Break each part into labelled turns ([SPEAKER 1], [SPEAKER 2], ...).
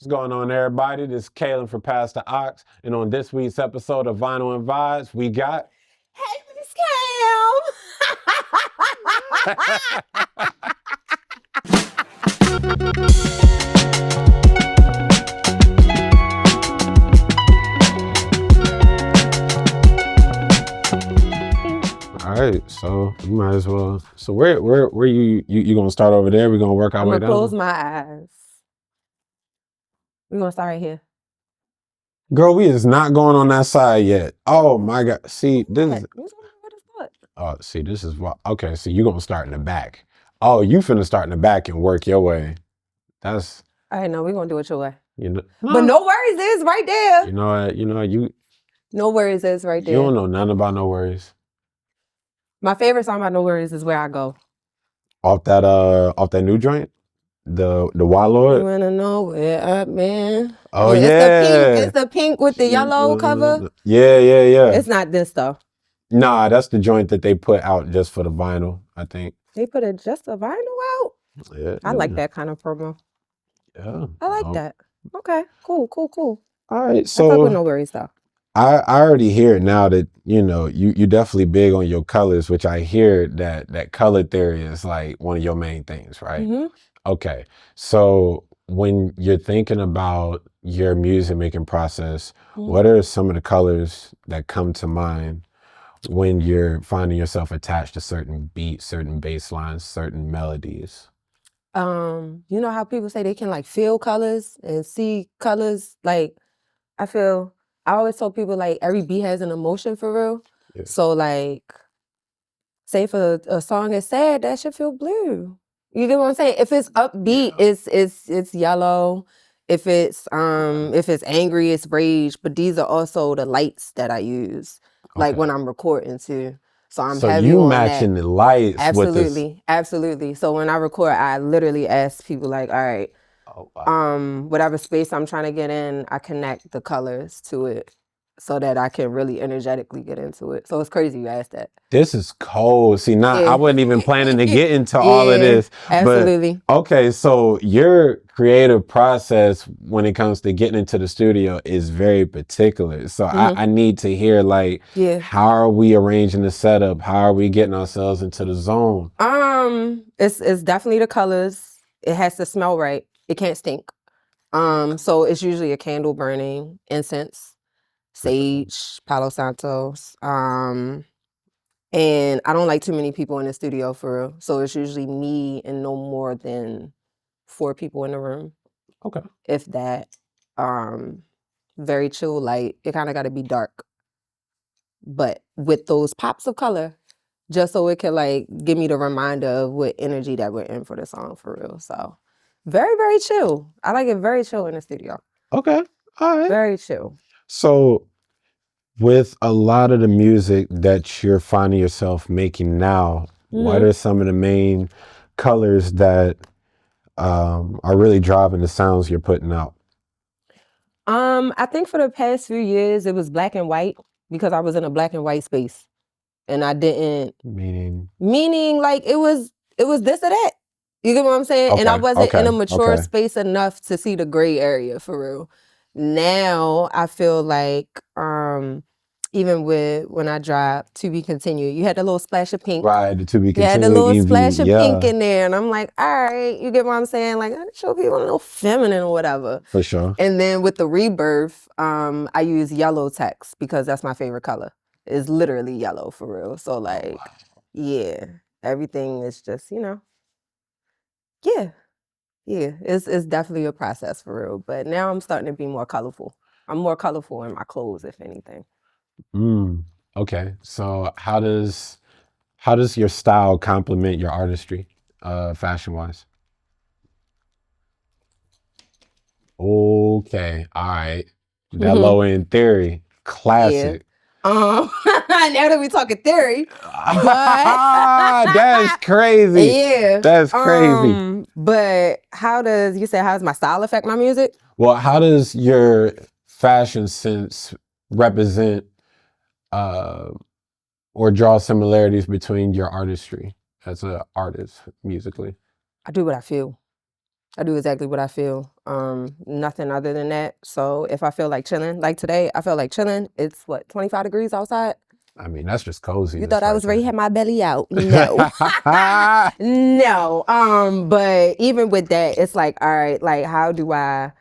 [SPEAKER 1] What's going on, everybody? This is Kalen for Pastor Ox, and on this week's episode of Vinyl and Vibes, we got...
[SPEAKER 2] Hey, Miss
[SPEAKER 1] All right, so you might as well. So where you gonna start over there? We're gonna work our way down.
[SPEAKER 2] I'm gonna close my eyes. We're gonna start right here.
[SPEAKER 1] Girl, we is not going on that side yet. Oh my God! See, this is. Oh, see, this is what. Okay, so you're gonna start in the back. Oh, you finna start in the back and work your way. That's.
[SPEAKER 2] All right, no, we're gonna do it your way.
[SPEAKER 1] You know,
[SPEAKER 2] but no worries is right there.
[SPEAKER 1] You know what? You.
[SPEAKER 2] No worries is right there.
[SPEAKER 1] You don't know nothing about no worries.
[SPEAKER 2] My favorite song about No Worries is Where I Go.
[SPEAKER 1] Off that new joint, the Wild.
[SPEAKER 2] You wanna know where I've been?
[SPEAKER 1] Oh yeah,
[SPEAKER 2] it's the pink with the yellow cover.
[SPEAKER 1] Yeah.
[SPEAKER 2] It's not this though.
[SPEAKER 1] Nah, that's the joint that they put out just for the vinyl. I think
[SPEAKER 2] they put just a vinyl out.
[SPEAKER 1] Yeah,
[SPEAKER 2] I like that kind of promo.
[SPEAKER 1] Yeah,
[SPEAKER 2] I like that. Okay, cool.
[SPEAKER 1] All right, so
[SPEAKER 2] I fuck with No Worries though.
[SPEAKER 1] I already hear now that you definitely big on your colors, which I hear that color theory is like one of your main things, right?
[SPEAKER 2] Mm-hmm.
[SPEAKER 1] Okay, so when you're thinking about your music making process, what are some of the colors that come to mind when you're finding yourself attached to certain beats, certain bass lines, certain melodies?
[SPEAKER 2] You know how people say they can like feel colors and see colors? Like I always tell people like every beat has an emotion for real. Yeah. So like, say if a song is sad, that should feel blue. You get what I'm saying? If it's upbeat, it's yellow. If it's angry, it's rage. But these are also the lights that I use, like when I'm recording too. So I'm heavy
[SPEAKER 1] you
[SPEAKER 2] on
[SPEAKER 1] matching
[SPEAKER 2] that.
[SPEAKER 1] The lights.
[SPEAKER 2] Absolutely. So when I record, I literally ask people like, all right, whatever space I'm trying to get in, I connect the colors to it so that I can really energetically get into it. So it's crazy you asked that.
[SPEAKER 1] This is cold. See, I wasn't even planning to get into all of this.
[SPEAKER 2] Absolutely.
[SPEAKER 1] But, okay, so your creative process when it comes to getting into the studio is very particular. So I need to hear like, how are we arranging the setup? How are we getting ourselves into the zone?
[SPEAKER 2] It's definitely the colors. It has to smell right. It can't stink. So it's usually a candle burning, incense, sage, Palo Santos. And I don't like too many people in the studio for real. So it's usually me and no more than 4 people in the room.
[SPEAKER 1] Okay.
[SPEAKER 2] If that. Very chill light. It kind of got to be dark. But with those pops of color, just so it can like give me the reminder of what energy that we're in for the song for real. So very, very chill. I like it very chill in the studio.
[SPEAKER 1] Okay. All right.
[SPEAKER 2] Very chill.
[SPEAKER 1] So with a lot of the music that you're finding yourself making now, what are some of the main colors that are really driving the sounds you're putting out?
[SPEAKER 2] I think for the past few years, it was black and white because I was in a black and white space. And I didn't meaning like it was this or that. You get what I'm saying? And I wasn't in a mature space enough to see the gray area for real. Now I feel like even with when I dropped To Be Continued, you had the little splash of pink.
[SPEAKER 1] Right, the To Be Continued.
[SPEAKER 2] You had the little splash of pink in there. And I'm like, all right, you get what I'm saying? Like, I show people a little feminine or whatever.
[SPEAKER 1] For sure.
[SPEAKER 2] And then with the Rebirth, I use yellow text because that's my favorite color. It's literally yellow for real. So like, everything is just, it's definitely a process for real. But now I'm starting to be more colorful. I'm more colorful in my clothes, if anything.
[SPEAKER 1] Okay. So how does your style complement your artistry, fashion-wise? Okay. All right. That low end theory, classic.
[SPEAKER 2] Now that we talking theory,
[SPEAKER 1] that's crazy.
[SPEAKER 2] Yeah,
[SPEAKER 1] that's crazy.
[SPEAKER 2] But how does my style affect my music?
[SPEAKER 1] Well, how does your fashion sense represent or draw similarities between your artistry as an artist musically?
[SPEAKER 2] I do what I feel. I do exactly what I feel. Nothing other than that. So if I feel like chilling, like today, I feel like chilling. It's what, 25 degrees outside?
[SPEAKER 1] I mean, that's just cozy.
[SPEAKER 2] You thought I was ready to have my belly out? No.
[SPEAKER 1] there.
[SPEAKER 2] No. But even with that, it's like, all right, like how do I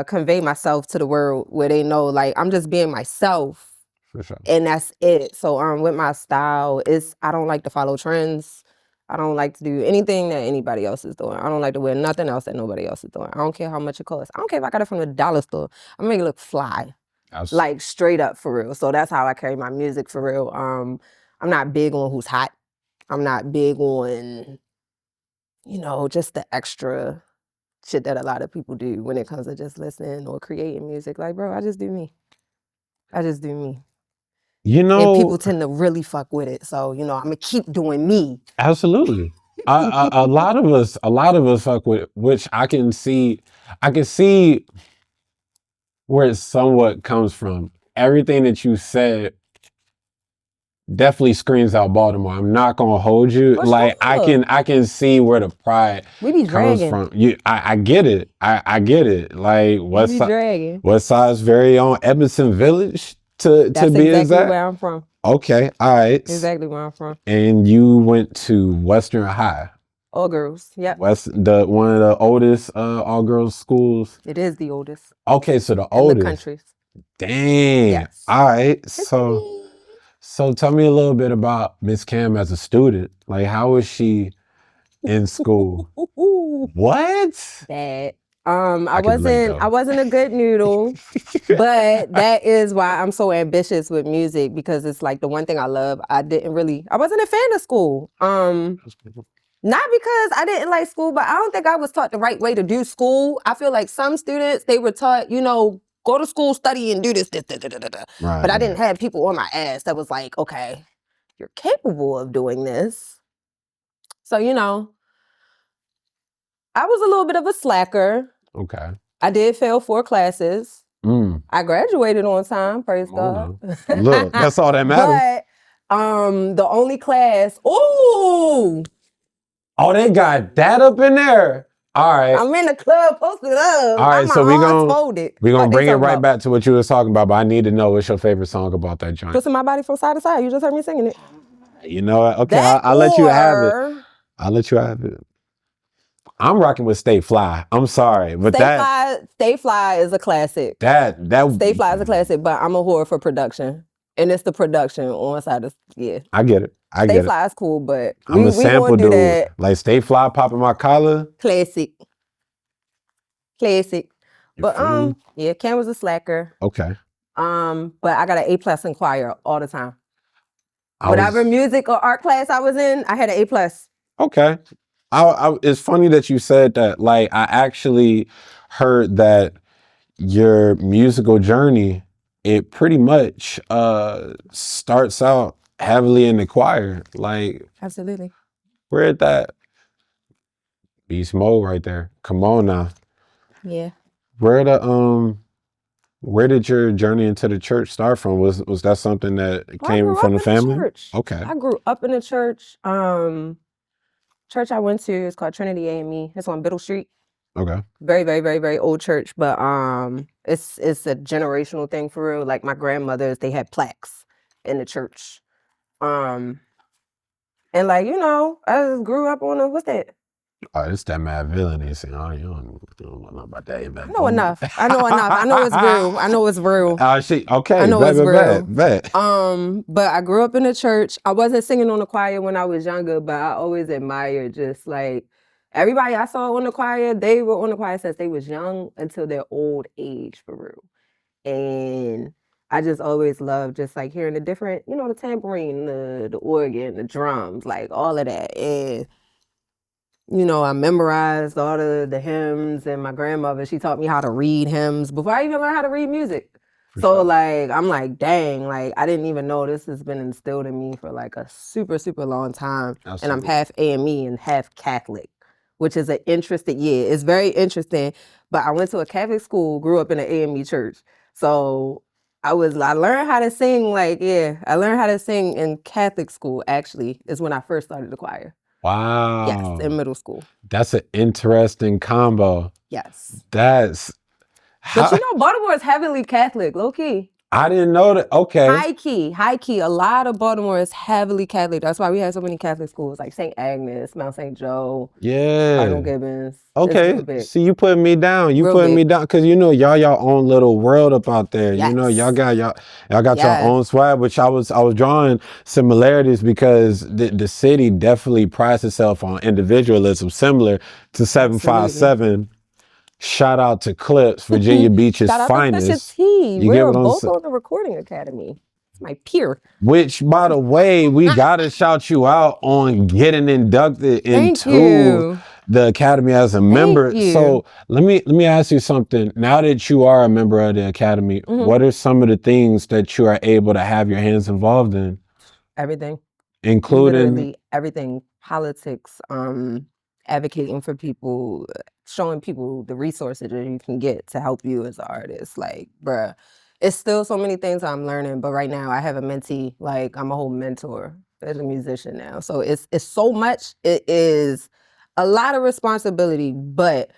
[SPEAKER 2] convey myself to the world where they know like I'm just being myself.
[SPEAKER 1] For sure.
[SPEAKER 2] And that's it. So with my style, I don't like to follow trends. I don't like to do anything that anybody else is doing. I don't like to wear nothing else that nobody else is doing. I don't care how much it costs. I don't care if I got it from the dollar store. I'm gonna make it look fly. Like straight up for real. So that's how I carry my music for real. I'm not big on who's hot. I'm not big on, just the extra shit that a lot of people do when it comes to just listening or creating music. Like, bro, I just do me. I just do me. And people tend to really fuck with it. So, I'm gonna keep doing me.
[SPEAKER 1] Absolutely. A lot of us fuck with it, which I can see where it somewhat comes from. Everything that you said definitely screams out Baltimore. I'm not gonna hold you. Like I can see where the pride comes from. I get it. I get it. Like West Side's very own Edmondson Village to be exact.
[SPEAKER 2] Where I'm from.
[SPEAKER 1] Okay, all right.
[SPEAKER 2] Exactly where I'm from.
[SPEAKER 1] And you went to Western High.
[SPEAKER 2] All girls. Yep.
[SPEAKER 1] One of the oldest all girls schools.
[SPEAKER 2] It is the oldest.
[SPEAKER 1] Okay, so the oldest.
[SPEAKER 2] In the countries.
[SPEAKER 1] Dang. Yes. All right. So tell me a little bit about Miss Kam as a student. Like, how was she in school? What?
[SPEAKER 2] Bad. I wasn't a good noodle, but that is why I'm so ambitious with music, because it's like the one thing I love. I wasn't a fan of school. Not because I didn't like school, but I don't think I was taught the right way to do school. I feel like some students, they were taught, go to school, study, and do this. Right, but I didn't have people on my ass that was like, okay, you're capable of doing this. So, I was a little bit of a slacker.
[SPEAKER 1] Okay.
[SPEAKER 2] I did fail 4 classes. I graduated on time, praise God.
[SPEAKER 1] No. Look, that's all that matters.
[SPEAKER 2] But the only class,
[SPEAKER 1] Oh, they got that up in there. All right.
[SPEAKER 2] I'm in the club, posted up.
[SPEAKER 1] All right, so we're gonna bring it right back to what you was talking about, but I need to know what's your favorite song about that joint.
[SPEAKER 2] Twisting My Body from Side to Side. You just heard me singing it.
[SPEAKER 1] You know what? Okay, I'll let you have it. I'll let you have it. I'm rocking with Stay Fly. I'm sorry, but
[SPEAKER 2] Stay Fly is a classic. Stay Fly is a classic, but I'm a whore for production. And it's the production on Side of, yeah.
[SPEAKER 1] I get it.
[SPEAKER 2] Stay Fly is cool, but
[SPEAKER 1] I'm a sample dude. That. Like Stay Fly popping my collar.
[SPEAKER 2] Classic. But yeah, Kam was a slacker.
[SPEAKER 1] Okay.
[SPEAKER 2] But I got an A+ in choir all the time. Whatever music or art class I was in, I had an A+.
[SPEAKER 1] Okay. It's funny that you said that. Like, I actually heard that your musical journey, it pretty much starts out heavily in the choir. Like,
[SPEAKER 2] absolutely.
[SPEAKER 1] Where at that beast mode right there? Come on now.
[SPEAKER 2] Yeah.
[SPEAKER 1] Where did your journey into the church start from? Was that something that came from the family?
[SPEAKER 2] Church.
[SPEAKER 1] Okay.
[SPEAKER 2] I grew up in the church. Church I went to is called Trinity AME. It's on Biddle Street.
[SPEAKER 1] Okay.
[SPEAKER 2] Very, very, very, very old church, but it's a generational thing for real. Like my grandmothers, they had plaques in the church. And like, I just grew up on what's that?
[SPEAKER 1] Oh, it's that mad villainy. You don't know about that.
[SPEAKER 2] I know enough. I know it's real.
[SPEAKER 1] Okay.
[SPEAKER 2] I know it's real. Bet. But I grew up in the church. I wasn't singing on the choir when I was younger, but I always admired just like everybody I saw on the choir. They were on the choir since they was young until their old age, for real. And I just always loved just like hearing the different, the tambourine, the organ, the drums, like all of that. And I memorized all the hymns, and my grandmother, she taught me how to read hymns before I even learned how to read music. So like, I'm like, dang, like I didn't even know this has been instilled in me for like a super, super long time. Absolutely. And I'm half AME and half Catholic, which is it's very interesting. But I went to a Catholic school, grew up in an AME church. So I learned how to sing I learned how to sing in Catholic school, actually, is when I first started the choir.
[SPEAKER 1] Wow.
[SPEAKER 2] Yes, in middle school.
[SPEAKER 1] That's an interesting combo.
[SPEAKER 2] Yes.
[SPEAKER 1] That's
[SPEAKER 2] But you know, Baltimore is heavily Catholic, low key.
[SPEAKER 1] I didn't know that. Okay.
[SPEAKER 2] High key. A lot of Baltimore is heavily Catholic. That's why we have so many Catholic schools, like St. Agnes, Mount St. Joe, Cardinal Gibbons.
[SPEAKER 1] Okay. See, you putting me down. You putting me down because you know y'all own little world up out there.
[SPEAKER 2] Yes.
[SPEAKER 1] You know y'all got your own swag. Which I was drawing similarities because the city definitely prides itself on individualism, similar to 757. Shout out to Clips, Virginia Beach's
[SPEAKER 2] Shout out
[SPEAKER 1] finest.
[SPEAKER 2] To Pusha T. We're both on the Recording Academy. It's my peer.
[SPEAKER 1] Which, by the way, we gotta shout you out on getting inducted into the Academy as a member. So let me ask you something. Now that you are a member of the Academy, what are some of the things that you are able to have your hands involved in?
[SPEAKER 2] Everything.
[SPEAKER 1] Including
[SPEAKER 2] literally everything. Politics, advocating for people, showing people the resources that you can get to help you as an artist. Like, bruh, it's still so many things I'm learning, but right now I have a mentee. Like, I'm a whole mentor as a musician now. So it's so much. It is a lot of responsibility, but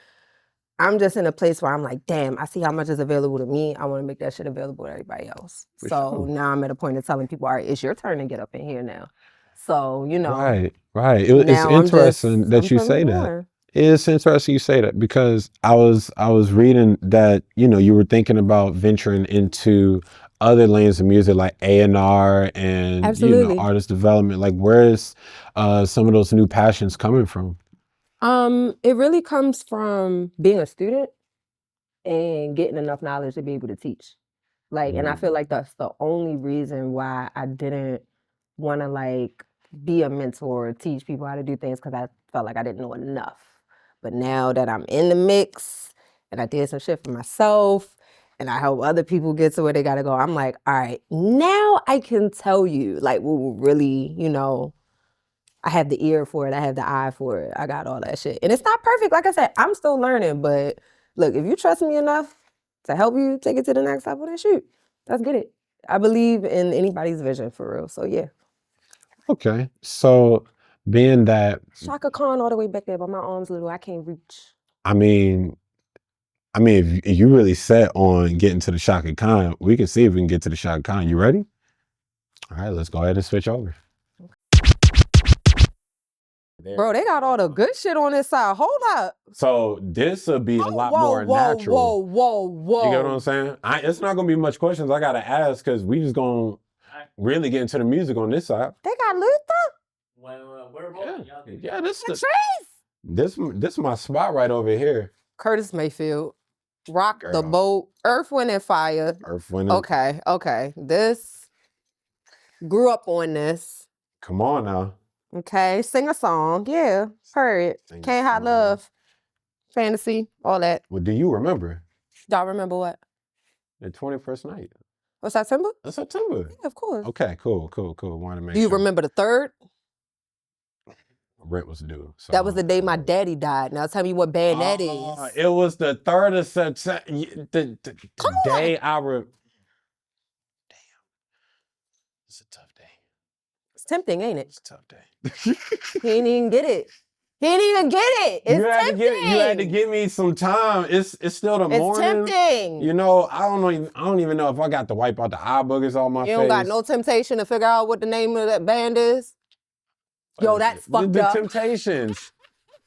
[SPEAKER 2] I'm just in a place where I'm like, damn, I see how much is available to me. I want to make that shit available to everybody else. Now I'm at a point of telling people, all right, it's your turn to get up in here now. So, you know.
[SPEAKER 1] Right. It's interesting that you say that. It's interesting you say that because I was reading that, you know, you were thinking about venturing into other lanes of music like A&R and you know, artist development. Like, where's some of those new passions coming from?
[SPEAKER 2] It really comes from being a student and getting enough knowledge to be able to teach. Like, and I feel like that's the only reason why I didn't want to like be a mentor or teach people how to do things, because I felt like I didn't know enough. But now that I'm in the mix and I did some shit for myself and I help other people get to where they gotta go, I'm like, all right, now I can tell you like what will really, you know, I have the ear for it, I have the eye for it, I got all that shit. And it's not perfect, like I said, I'm still learning, but look, if you trust me enough to help you take it to the next level, then shoot, let's get it. I believe in anybody's vision for real, so yeah.
[SPEAKER 1] Okay, so being that
[SPEAKER 2] Shaka Khan all the way back there, but my arm's little, I can't reach.
[SPEAKER 1] I mean, if you really set on getting to the Shaka Khan, we can see if we can get to the Shaka Khan. You ready? All right, let's go ahead and switch over.
[SPEAKER 2] Bro, they got all the good shit on this side. Hold up.
[SPEAKER 1] So this will be a lot more natural.
[SPEAKER 2] Whoa.
[SPEAKER 1] You get what I'm saying? It's not gonna be much questions I gotta ask because we just gonna really get into the music on this side.
[SPEAKER 2] They got Luther?
[SPEAKER 1] Yeah, this is my spot right over here.
[SPEAKER 2] Curtis Mayfield. Rock the Boat. Earth, Wind, and Fire.
[SPEAKER 1] Earth, Wind,
[SPEAKER 2] and Okay. This. Grew up on this.
[SPEAKER 1] Come on now.
[SPEAKER 2] Okay. Sing a song. Yeah. Heard it. Can't Hide Love. Fantasy. All that.
[SPEAKER 1] Well, do you remember?
[SPEAKER 2] Y'all remember what?
[SPEAKER 1] The 21st night.
[SPEAKER 2] Was September?
[SPEAKER 1] That's September.
[SPEAKER 2] Yeah, of course.
[SPEAKER 1] Okay, cool. Want to make
[SPEAKER 2] Do you remember the 3rd?
[SPEAKER 1] Rent was due. So
[SPEAKER 2] that was the day my daddy died. Now tell me what band that is.
[SPEAKER 1] It was the 3rd of September. The day I Damn. It's a tough day.
[SPEAKER 2] It's tempting, ain't it?
[SPEAKER 1] It's a tough day.
[SPEAKER 2] He didn't even get it. It's tempting.
[SPEAKER 1] You had to give me some time. It's still the morning.
[SPEAKER 2] It's tempting.
[SPEAKER 1] You know, I don't even know if I got to wipe out the eye boogers on my face.
[SPEAKER 2] You don't got no temptation to figure out what the name of that band is? Yo, that's fucked up.
[SPEAKER 1] The Temptations.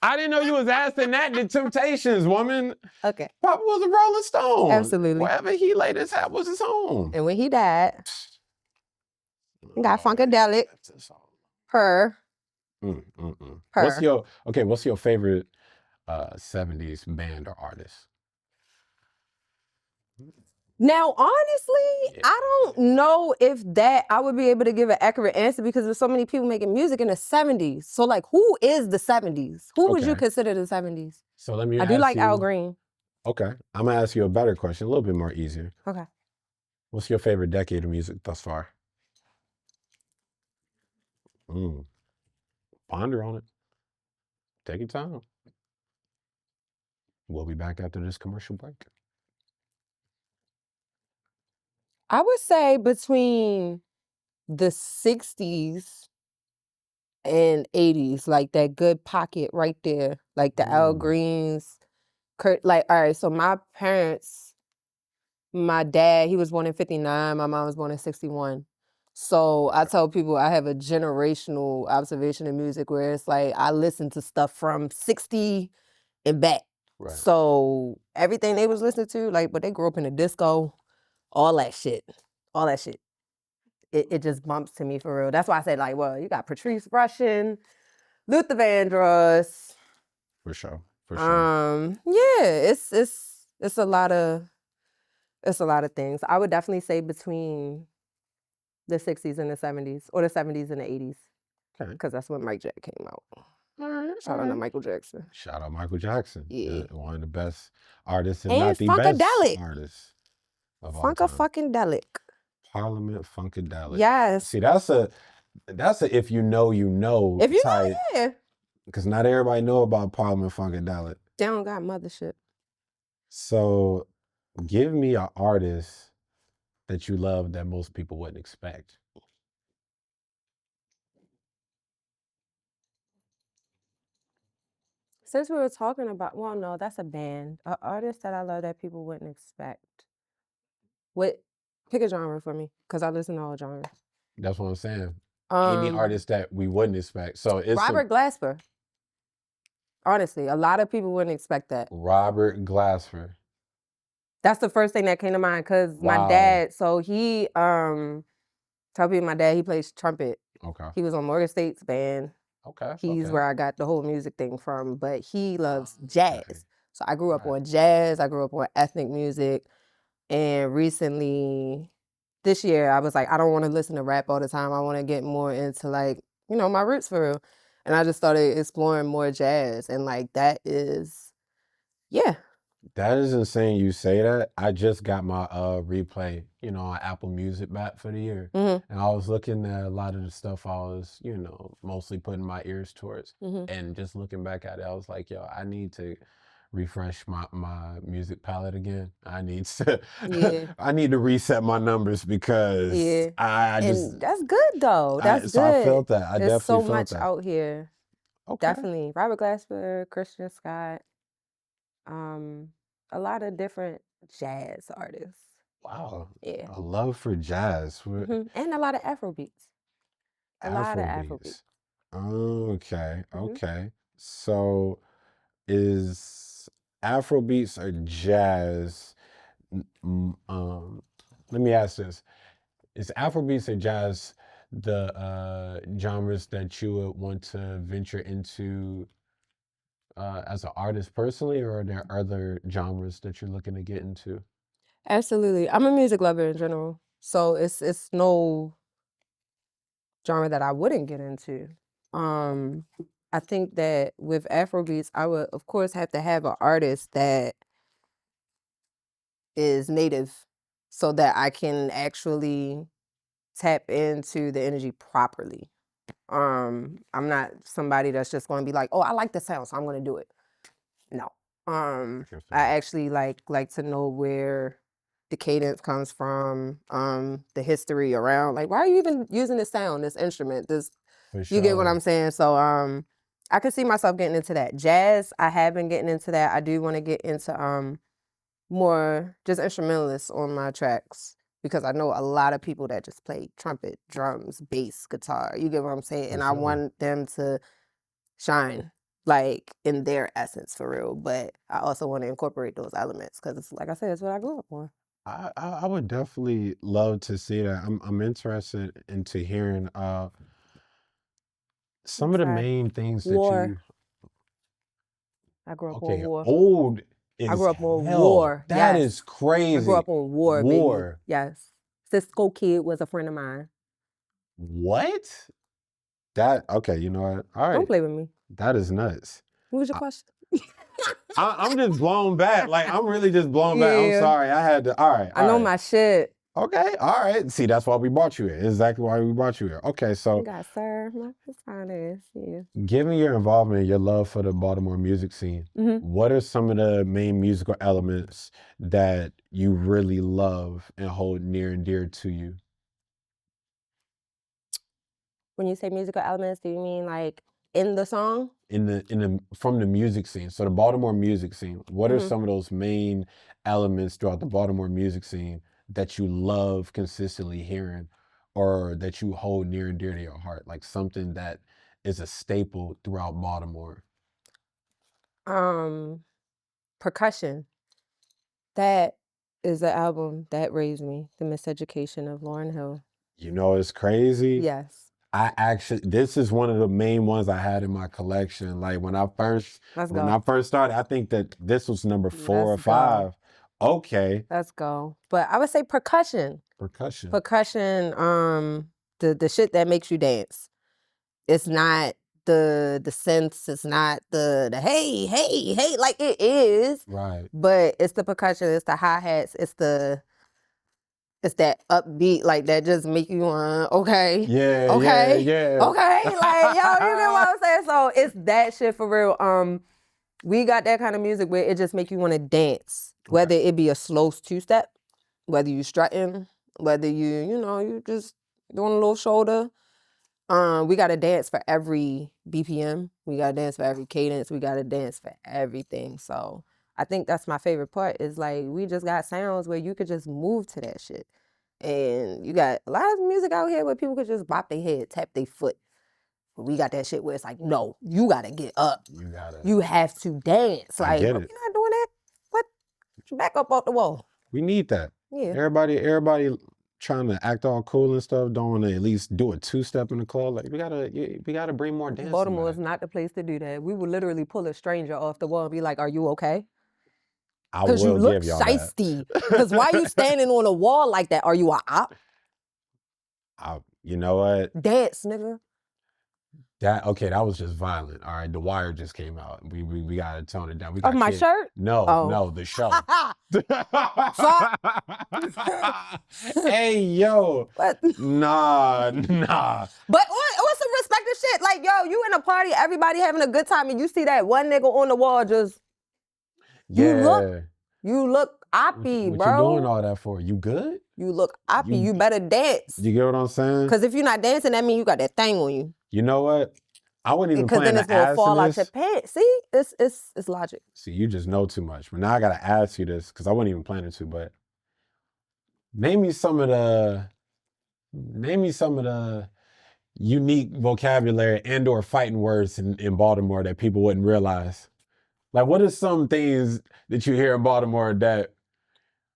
[SPEAKER 1] I didn't know you was asking that. The Temptations, woman.
[SPEAKER 2] Okay.
[SPEAKER 1] Papa was a Rolling Stone.
[SPEAKER 2] Absolutely.
[SPEAKER 1] Wherever he laid his hat was his home.
[SPEAKER 2] And when he died, he got Funkadelic. Her.
[SPEAKER 1] What's your favorite 70s band or artist?
[SPEAKER 2] Now, honestly, I don't know if that I would be able to give an accurate answer because there's so many people making music in the 70s. So, like, who is the 70s? Who would you consider the 70s?
[SPEAKER 1] So let me
[SPEAKER 2] I do like Al Green.
[SPEAKER 1] Okay. I'm going to ask you a better question, a little bit more easier.
[SPEAKER 2] Okay.
[SPEAKER 1] What's your favorite decade of music thus far? Ponder on it. Take your time. We'll be back after this commercial break.
[SPEAKER 2] I would say between the 60s and 80s, like that good pocket right there, like the Al Greens. Like, all right, so my parents, my dad, he was born in 59, my mom was born in 61. So I tell people I have a generational observation in music where it's like I listen to stuff from 60 and back.
[SPEAKER 1] Right.
[SPEAKER 2] So everything they was listening to, like, but they grew up in the disco, all that shit. It just bumps to me for real. That's why I said, like, well, you got Patrice Rushen, Luther Vandross.
[SPEAKER 1] For sure.
[SPEAKER 2] Yeah, it's a lot of things. I would definitely say between the 60s and the 70s, or the 70s and the 80s.
[SPEAKER 1] Okay.
[SPEAKER 2] Because that's when Mike Jack came out.
[SPEAKER 1] All right.
[SPEAKER 2] Shout out to Michael Jackson.
[SPEAKER 1] Shout out Michael Jackson.
[SPEAKER 2] Yeah.
[SPEAKER 1] One of the best artists, if
[SPEAKER 2] and
[SPEAKER 1] not the
[SPEAKER 2] Funkadelic.
[SPEAKER 1] best artist of all time.
[SPEAKER 2] Funkadelic.
[SPEAKER 1] Parliament Funkadelic.
[SPEAKER 2] Yes.
[SPEAKER 1] See, that's a if you know, you know.
[SPEAKER 2] If you
[SPEAKER 1] type,
[SPEAKER 2] know, yeah.
[SPEAKER 1] Because not everybody know about Parliament Funkadelic.
[SPEAKER 2] They don't got mothership.
[SPEAKER 1] So give me an artist that you love that most people wouldn't expect.
[SPEAKER 2] Since we were talking about, well, no, that's a band. An artist that I love that people wouldn't expect. Pick a genre for me, because I listen to all genres.
[SPEAKER 1] That's what I'm saying. Any artist that we wouldn't expect. So it's
[SPEAKER 2] Robert Glasper. Honestly, a lot of people wouldn't expect that.
[SPEAKER 1] Robert Glasper.
[SPEAKER 2] That's the first thing that came to mind, because my dad, so he, tell people my dad, he plays trumpet.
[SPEAKER 1] Okay.
[SPEAKER 2] He was on Morgan State's band.
[SPEAKER 1] Okay.
[SPEAKER 2] He's where I got the whole music thing from, but he loves jazz. Okay. So I grew up on jazz, I grew up on ethnic music, and recently, this year, I was like, I don't want to listen to rap all the time. I want to get more into, like, you know, my roots for real. And I just started exploring more jazz, and like that is, yeah.
[SPEAKER 1] That is insane you say that. I just got my replay, on Apple Music back for the year.
[SPEAKER 2] Mm-hmm.
[SPEAKER 1] And I was looking at a lot of the stuff I was, mostly putting my ears towards.
[SPEAKER 2] Mm-hmm.
[SPEAKER 1] And just looking back at it, I was like, yo, I need to refresh my music palette again. I need to I need to reset my numbers, because I just,
[SPEAKER 2] and that's good though. That's good.
[SPEAKER 1] So I felt that. I
[SPEAKER 2] There's
[SPEAKER 1] definitely
[SPEAKER 2] so
[SPEAKER 1] felt
[SPEAKER 2] much
[SPEAKER 1] that.
[SPEAKER 2] out here.
[SPEAKER 1] Okay.
[SPEAKER 2] Definitely. Robert Glasper, Christian Scott, a lot of different jazz artists.
[SPEAKER 1] Wow.
[SPEAKER 2] Yeah.
[SPEAKER 1] A love for jazz.
[SPEAKER 2] Mm-hmm. And a lot of Afrobeats. Lot of Afrobeats.
[SPEAKER 1] Okay. Okay. So is Afrobeats or jazz? Let me ask this: is Afrobeats or jazz the genres that you would want to venture into as an artist personally, or are there other genres that you're looking to get into?
[SPEAKER 2] Absolutely. I'm a music lover in general, so it's no genre that I wouldn't get into. I think that with Afrobeats, I would, of course, have to have an artist that is native, so that I can actually tap into the energy properly. I'm not somebody that's just going to be like, oh, I like the sound, so I'm going to do it. No. I actually like to know where the cadence comes from, the history around, like, why are you even using this sound, this instrument, this, you get what I'm saying? So I could see myself getting into that. Jazz, I have been getting into that. I do want to get into more just instrumentalists on my tracks, because I know a lot of people that just play trumpet, drums, bass, guitar, you get what I'm saying? And I want them to shine, like, in their essence for real, but I also want to incorporate those elements, because it's, like I said, it's what I grew up on.
[SPEAKER 1] I would definitely love to see that. I'm interested into hearing some of the main things that you.
[SPEAKER 2] I grew up on war.
[SPEAKER 1] Old
[SPEAKER 2] I grew up on
[SPEAKER 1] hell.
[SPEAKER 2] war.
[SPEAKER 1] That is crazy.
[SPEAKER 2] I grew up on war, baby. Yes. Cisco Kid was a friend of mine.
[SPEAKER 1] What? That, okay, you know what? All right.
[SPEAKER 2] Don't play with me.
[SPEAKER 1] That is nuts.
[SPEAKER 2] What was your question?
[SPEAKER 1] I'm just blown back. Like, I'm really just blown back. I'm sorry. I had to. All right.
[SPEAKER 2] I know my shit.
[SPEAKER 1] Okay. All right. See, that's why we brought you here. Exactly why we brought you here. Okay. So.
[SPEAKER 2] God, sir. My honest. Yeah.
[SPEAKER 1] Given your involvement, your love for the Baltimore music scene, what are some of the main musical elements that you really love and hold near and dear to you?
[SPEAKER 2] When you say musical elements, do you mean like in the song?
[SPEAKER 1] From the music scene. So the Baltimore music scene, what are some of those main elements throughout the Baltimore music scene that you love consistently hearing, or that you hold near and dear to your heart? Like something that is a staple throughout Baltimore.
[SPEAKER 2] Percussion. That is the album that raised me, The Miseducation of Lauryn Hill.
[SPEAKER 1] You know, it's crazy.
[SPEAKER 2] Yes.
[SPEAKER 1] This is one of the main ones I had in my collection. Like when I first started, I think that this was number 4 or 5. Okay.
[SPEAKER 2] Let's go. But I would say percussion.
[SPEAKER 1] Percussion.
[SPEAKER 2] The shit that makes you dance. It's not the synths, it's not the hey, hey, hey, like it is.
[SPEAKER 1] Right.
[SPEAKER 2] But it's the percussion, it's the hi-hats, it's that upbeat, like that just make you want, okay.
[SPEAKER 1] Yeah.
[SPEAKER 2] Okay.
[SPEAKER 1] Yeah.
[SPEAKER 2] Okay. Like, yo, you get what I'm saying? So it's that shit for real. We got that kind of music where it just make you want to dance. Whether it be a slow 2-step, whether you strutting, whether you just doing a little shoulder. We got to dance for every BPM. We got to dance for every cadence. We got to dance for everything. So I think that's my favorite part is like we just got sounds where you could just move to that shit. And you got a lot of music out here where people could just bop their head, tap their foot. But we got that shit where it's like, no, you got to get up. You have to dance. Like, you're not doing that? What? Back up off the wall.
[SPEAKER 1] We need that.
[SPEAKER 2] Yeah.
[SPEAKER 1] Everybody trying to act all cool and stuff, don't want to at least do a 2-step in the club. Like we gotta bring more dancing.
[SPEAKER 2] Baltimore is not the place to do that. We would literally pull a stranger off the wall and be like, "Are you okay?" Because you look shiesty. Because why you standing on a wall like that? Are you a op?
[SPEAKER 1] You know what?
[SPEAKER 2] Dance, nigga.
[SPEAKER 1] That was just violent. All right, The Wire just came out. We gotta tone it down. We
[SPEAKER 2] got my shirt?
[SPEAKER 1] No, the show. Hey yo,
[SPEAKER 2] what?
[SPEAKER 1] Nah.
[SPEAKER 2] But what's some respected shit? Like yo, you in a party, everybody having a good time, and you see that one nigga on the wall just.
[SPEAKER 1] Yeah.
[SPEAKER 2] You look oppy,
[SPEAKER 1] what
[SPEAKER 2] bro.
[SPEAKER 1] What you doing all that for? You good?
[SPEAKER 2] You look oppy. You better dance.
[SPEAKER 1] You get what I'm saying?
[SPEAKER 2] Because if you're not dancing, that means you got that thing on you.
[SPEAKER 1] You know what? I wouldn't even plan to ask you this.
[SPEAKER 2] Because then it's gonna fall out your pants. See, it's logic.
[SPEAKER 1] See, you just know too much. But now I gotta ask you this because I wasn't even planning to. But name me some of the unique vocabulary and/or fighting words in Baltimore that people wouldn't realize. Like, what are some things that you hear in Baltimore that,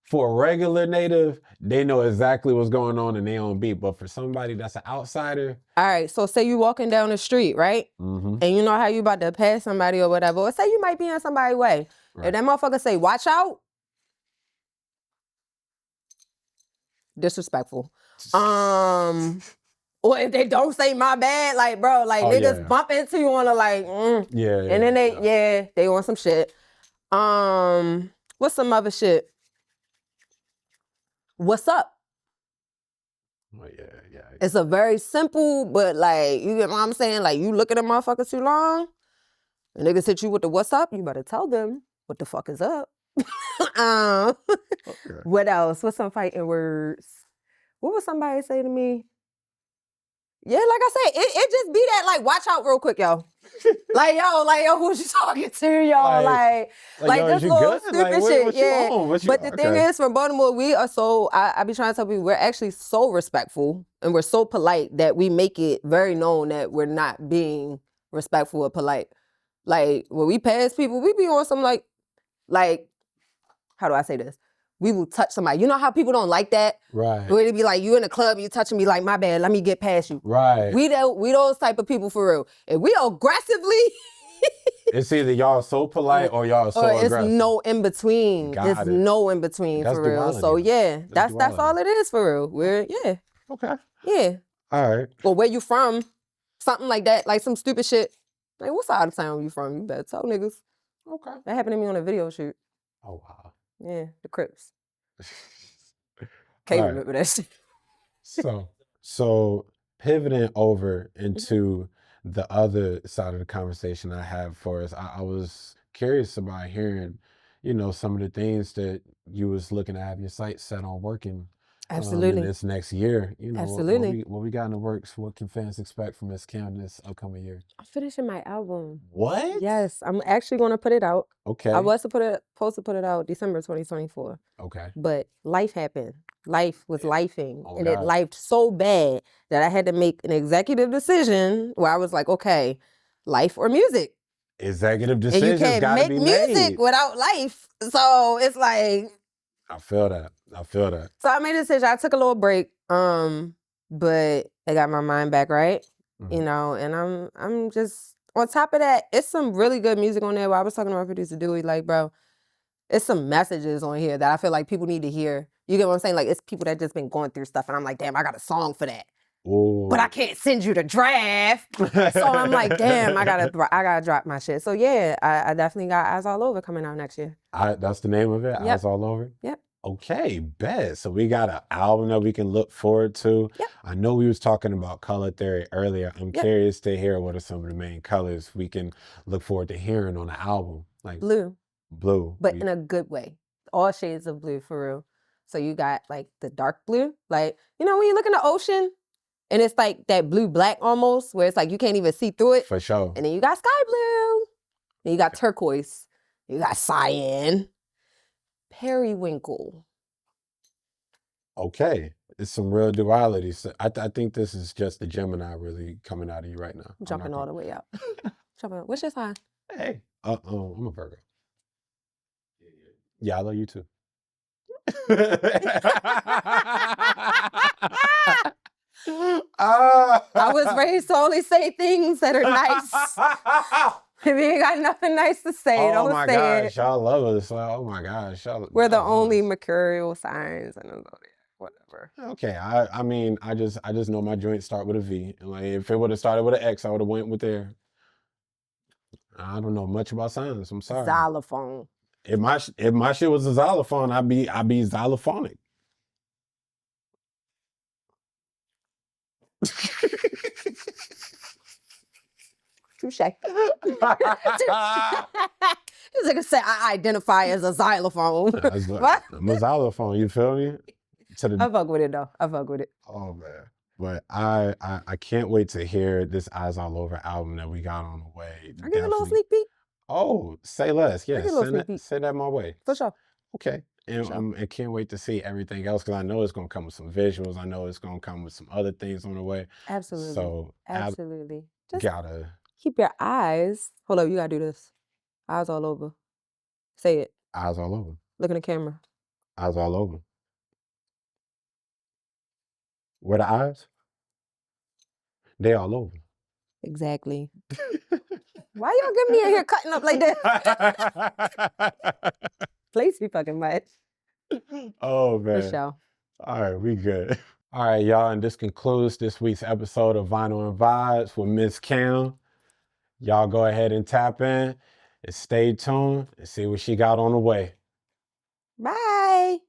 [SPEAKER 1] for a regular native, they know exactly what's going on and they on beat. But for somebody that's an outsider.
[SPEAKER 2] All right, so say you walking down the street, right? And you know how you about to pass somebody or whatever. Or say you might be in somebody's way. Right. If that motherfucker say, watch out. Disrespectful. Or if they don't say my bad, like, bro, like niggas bump into you on a like,
[SPEAKER 1] Yeah.
[SPEAKER 2] And then they want some shit. What's some other shit? What's up?
[SPEAKER 1] Oh, yeah.
[SPEAKER 2] It's a very simple, but like, you get what I'm saying? Like, you look at a motherfucker too long, and niggas hit you with the what's up, you better tell them what the fuck is up. What else? What's some fighting words? What would somebody say to me? Yeah, like I said, it just be that, like, watch out real quick, yo. like, yo, who's you talking to, yo? Like
[SPEAKER 1] yo,
[SPEAKER 2] this little stupid shit.
[SPEAKER 1] What
[SPEAKER 2] yeah.
[SPEAKER 1] But
[SPEAKER 2] the thing is, from Baltimore, we are so, I be trying to tell people, we're actually so respectful and we're so polite that we make it very known that we're not being respectful or polite. Like, when we pass people, we be on some like, how do I say this? We will touch somebody. You know how people don't like that?
[SPEAKER 1] Right.
[SPEAKER 2] Where it be like, you in the club, you touching me like, my bad, let me get past you.
[SPEAKER 1] Right.
[SPEAKER 2] We those type of people for real. If we aggressively...
[SPEAKER 1] It's either y'all so polite or y'all so aggressive.
[SPEAKER 2] It's no in between. No in between for real.
[SPEAKER 1] Duality.
[SPEAKER 2] So yeah, that's all it is for real.
[SPEAKER 1] Okay.
[SPEAKER 2] Yeah.
[SPEAKER 1] All right.
[SPEAKER 2] Or where you from? Something like that, like some stupid shit. Like, what side of town you from? You better tell niggas.
[SPEAKER 1] Okay.
[SPEAKER 2] That happened to me on a video shoot.
[SPEAKER 1] Oh wow.
[SPEAKER 2] Yeah, the Crips. Can't remember that shit.
[SPEAKER 1] So pivoting over into the other side of the conversation I have for us, I was curious about hearing, some of the things that you was looking to have your sights set on working
[SPEAKER 2] Absolutely.
[SPEAKER 1] In this next year, you know,
[SPEAKER 2] Absolutely.
[SPEAKER 1] what we got in the works. What can fans expect from Miss Kam this upcoming year?
[SPEAKER 2] I'm finishing my album.
[SPEAKER 1] What?
[SPEAKER 2] Yes, I'm actually going to put it out.
[SPEAKER 1] Okay.
[SPEAKER 2] I was supposed to put it out December 2024.
[SPEAKER 1] Okay.
[SPEAKER 2] But life happened. Life was lifing.
[SPEAKER 1] Oh,
[SPEAKER 2] and
[SPEAKER 1] God.
[SPEAKER 2] it lifed so bad that I had to make an executive decision where I was like, okay, life or music.
[SPEAKER 1] Executive decisions
[SPEAKER 2] And you can't make music without life. So it's like,
[SPEAKER 1] I feel that.
[SPEAKER 2] So I made a decision. I took a little break. But I got my mind back right.
[SPEAKER 1] Mm-hmm.
[SPEAKER 2] You know, and I'm just on top of that, it's some really good music on there. Where I was talking to my producer Dewey, like, bro, it's some messages on here that I feel like people need to hear. You get what I'm saying? Like, it's people that just been going through stuff, and I'm like, damn, I got a song for that. Ooh. But I can't send you the draft. So I'm like, damn, I gotta drop my shit. So yeah, I definitely got Eyes All Over coming out next year.
[SPEAKER 1] That's the name of it? Yep. Eyes All Over?
[SPEAKER 2] Yep.
[SPEAKER 1] Okay, bet. So we got an album that we can look forward to.
[SPEAKER 2] Yep.
[SPEAKER 1] I know we was talking about color theory earlier. I'm curious to hear what are some of the main colors we can look forward to hearing on the album. Like
[SPEAKER 2] blue.
[SPEAKER 1] But
[SPEAKER 2] in a good way. All shades of blue, for real. So you got like the dark blue, like, you know, when you look in the ocean and it's like that blue-black almost, where it's like you can't even see through it.
[SPEAKER 1] For sure.
[SPEAKER 2] And then you got sky blue. Then you got turquoise. You got cyan. Periwinkle.
[SPEAKER 1] Okay. It's some real duality. So I think this is just the Gemini really coming out of you right now.
[SPEAKER 2] Jumping all the way out. What's your sign?
[SPEAKER 1] Hey. I'm a Virgo. Yeah, I love you too.
[SPEAKER 2] I was raised to only say things that are nice. If you ain't got nothing nice to say, don't say it.
[SPEAKER 1] Oh my gosh, y'all love us. Oh my gosh,
[SPEAKER 2] we're the only mercurial signs in the zodiac. Whatever.
[SPEAKER 1] Okay, I mean, I just know my joints start with a V. And like, if it would have started with an X, I would have went with there. I don't know much about signs. I'm sorry.
[SPEAKER 2] Xylophone.
[SPEAKER 1] If my shit was a xylophone, I'd be xylophonic.
[SPEAKER 2] Touche. Just like I say, I identify as a xylophone.
[SPEAKER 1] I'm a xylophone. You feel me?
[SPEAKER 2] I fuck with it though. I fuck with it.
[SPEAKER 1] Oh man. But I can't wait to hear this Eyes All Over album that we got on the way.
[SPEAKER 2] I give a little sneak peek.
[SPEAKER 1] Oh, say less. Yeah, send that my way.
[SPEAKER 2] For sure.
[SPEAKER 1] Okay. And I can't wait to see everything else because I know it's going to come with some visuals. I know it's going to come with some other things on the way.
[SPEAKER 2] Absolutely.
[SPEAKER 1] So
[SPEAKER 2] absolutely. Just
[SPEAKER 1] gotta
[SPEAKER 2] keep your eyes. Hold up, you gotta do this. Eyes all over. Say it.
[SPEAKER 1] Eyes all over.
[SPEAKER 2] Look in the camera.
[SPEAKER 1] Eyes all over. Where the eyes? They all over.
[SPEAKER 2] Exactly. Why y'all get me in here cutting up like this? Plays me fucking much.
[SPEAKER 1] Oh man.
[SPEAKER 2] For sure.
[SPEAKER 1] All right, we good. All right, y'all, and this concludes this week's episode of Vinyl and Vibes with Miss Kam. Y'all go ahead and tap in and stay tuned and see what she got on the way.
[SPEAKER 2] Bye.